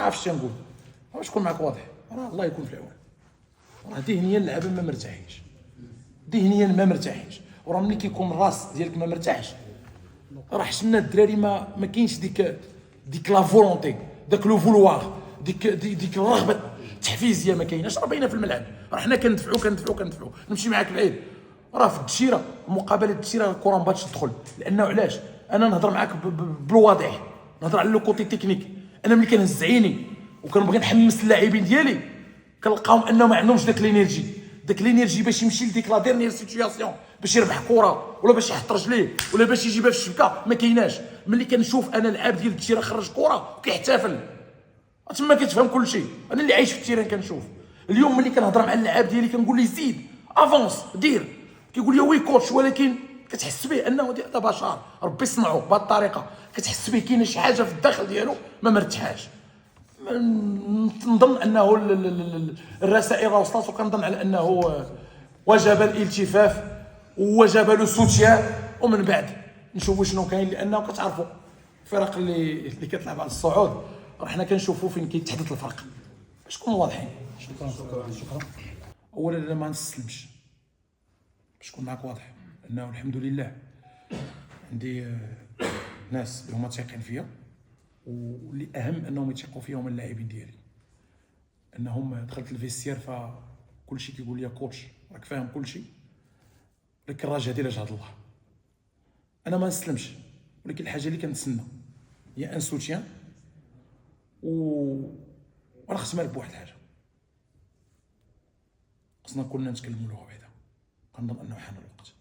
عارف اش نقول، باش نكون معك واضح، راه الله يكون في العون. راه ذهنيا اللعابه ما مرتاحينش، ذهنيا ما مرتاحينش، وراه ملي كيكون الراس ديالك ما مرتاحش راه حشمنا الدراري ما كاينش ديك لا فولونتي، داك لو فولوار، ديك الرغبه التحفيزيه ما كايناش، راه باينه في الملعب. راه حنا كندفعوا نمشي معاك بعيد. راه في التشيره مقابله التشيره الكره ما بغاتش تدخل، لانه علاش انا نهضر معاك بالواضح، نهضر على لو كوتي تكنيك. انا ملي كنهز عيني وكنبغي نحمس اللاعبين ديالي كنلقاهم انهم ما عندهمش داك الانرجي باش يمشي لديك لا ديرنيير سيتوياسيون، باش يربح كره ولا باش يحط رجليه ولا باش يجيبها في الشبكه، ما كايناش. ملي كنشوف انا لعاب ديال التيران خرج كره وكيحتفل، تما كتفهم كل شيء. انا اللي عايش في التيران كنشوف. اليوم ملي كنهضر مع اللعاب ديالي كنقول ليه زيد افونس دير، كيقول لي وي كوتش، ولكن كتحس به انه هذا بشر ربي صنعو بهذه الطريقه، كتحس به كاينه شي حاجه في الداخل ديالو ما مرتاحاش. نظن انه الرسائل وصلت، وكنظن على انه وجب الالتفاف ووجب لو سوتيان، ومن بعد نشوفوا شنو كاين. لانه كتعرفوا الفرق اللي كتلعب على الصعود راه حنا كنشوفوا فين كيتحدث الفرق، باش نكونوا واضحين. شكرا. اولا انا ما نستسلمش، باش نكون معك واضح، انه الحمد لله عندي ناس اللي هما تايقين فيا، واللي اهم انهم يثقوا فيا هما اللاعبين ديالي. انهم دخلت الفيستير فكل شيء كيقول لي كوتش راك فاهم كل شيء، ولكن راه جهدي لا جهد الله. انا ما نسلمش، ولكن الحاجه اللي كنتسنى هي ان سوتيان. وانا خصنا بواحد الحاجه، خصنا كلنا نتكلموا لغه واحده. كنظن انه حان الوقت.